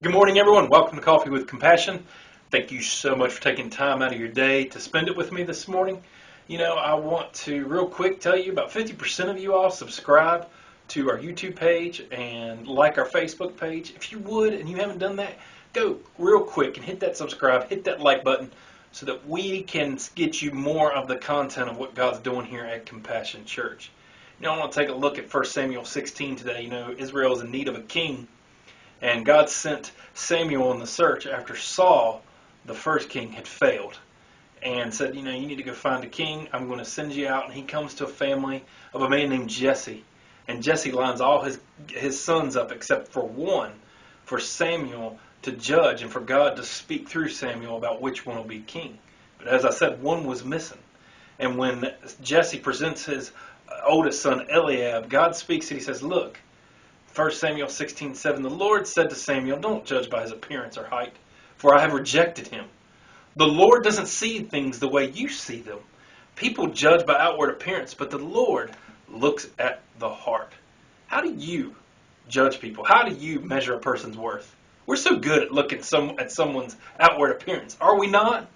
Good morning, everyone. Welcome to Coffee with Compassion. Thank you so much for taking time out of your day to spend it with me this morning. I want to real quick tell you about 50% of you all subscribe to our YouTube page and like our Facebook page. If you would and you haven't done that, go real quick and hit that subscribe, hit that like button so that we can get you more of the content of what God's doing here at Compassion Church. I want to take a look at 1 Samuel 16 today. Israel is in need of a king. And God sent Samuel on the search after Saul, the first king, had failed. And said, you need to go find a king. I'm going to send you out. And he comes to a family of a man named Jesse. And Jesse lines all his sons up except for one, for Samuel to judge and for God to speak through Samuel about which one will be king. But as I said, one was missing. And when Jesse presents his oldest son, Eliab, God speaks and he says, look, 1 Samuel 16:7, the Lord said to Samuel, don't judge by his appearance or height, for I have rejected him. The Lord doesn't see things the way you see them. People judge by outward appearance, but the Lord looks at the heart. How do you judge people? How do you measure a person's worth? We're so good at looking at someone's outward appearance. Are we not?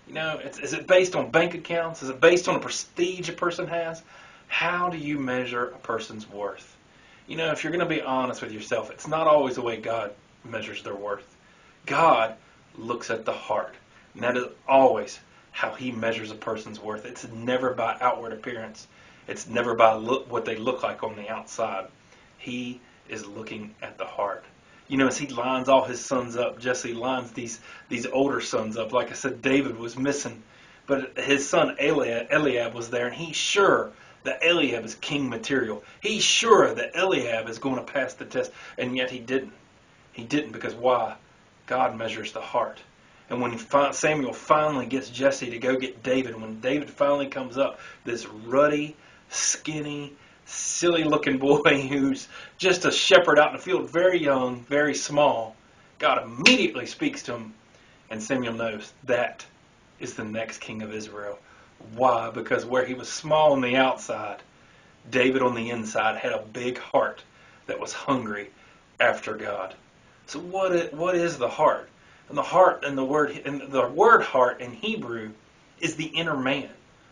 Is it based on bank accounts? Is it based on the prestige a person has? How do you measure a person's worth? If you're going to be honest with yourself, it's not always the way God measures their worth. God looks at the heart. And that is always how he measures a person's worth. It's never by outward appearance. It's never by what they look like on the outside. He is looking at the heart. As he lines all his sons up, Jesse lines these older sons up. Like I said, David was missing. But his son Eliab was there, and he's sure that Eliab is king material. He's sure that Eliab is going to pass the test, and yet he didn't. He didn't because why? God measures the heart. And when Samuel finally gets Jesse to go get David, when David finally comes up, this ruddy, skinny, silly-looking boy who's just a shepherd out in the field, very young, very small, God immediately speaks to him, and Samuel knows that is the next king of Israel. Why? Because where he was small on the outside, David on the inside had a big heart that was hungry after God. So what is the heart? And the heart and the word heart in Hebrew is the inner man.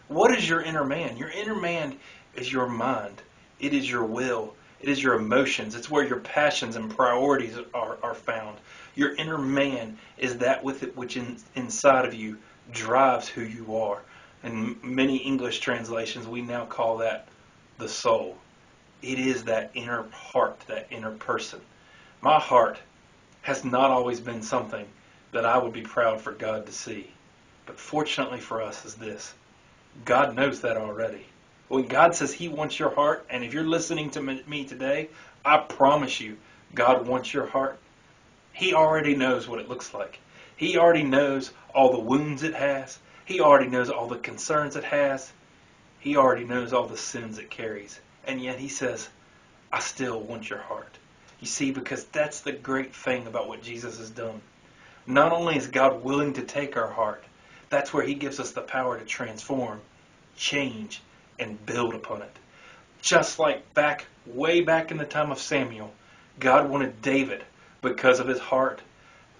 What is your inner man? Your inner man is your mind. It is your will. It is your emotions. It's where your passions and priorities are found. Your inner man is that which inside of you drives who you are. In many English translations, we now call that the soul. It is that inner heart, that inner person. My heart has not always been something that I would be proud for God to see. But fortunately for us is this. God knows that already. When God says he wants your heart, and if you're listening to me today, I promise you, God wants your heart. He already knows what it looks like. He already knows all the wounds it has. He already knows all the concerns it has. He already knows all the sins it carries. And yet he says, I still want your heart. You see, because that's the great thing about what Jesus has done. Not only is God willing to take our heart, that's where he gives us the power to transform, change, and build upon it. Just like way back in the time of Samuel, God wanted David because of his heart.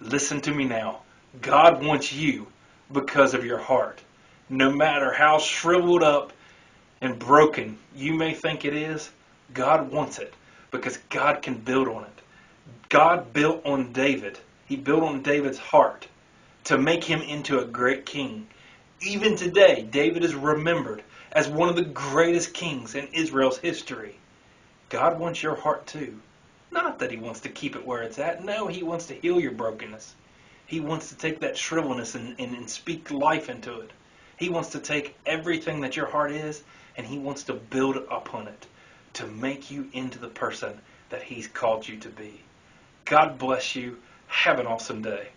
Listen to me now. God wants you because of your heart. No matter how shriveled up and broken you may think it is, God wants it because God can build on it. God built on David. He built on David's heart to make him into a great king. Even today, David is remembered as one of the greatest kings in Israel's history. God wants your heart too. Not that he wants to keep it where it's at. No, he wants to heal your brokenness. He wants to take that shrivelness and speak life into it. He wants to take everything that your heart is and he wants to build upon it to make you into the person that he's called you to be. God bless you. Have an awesome day.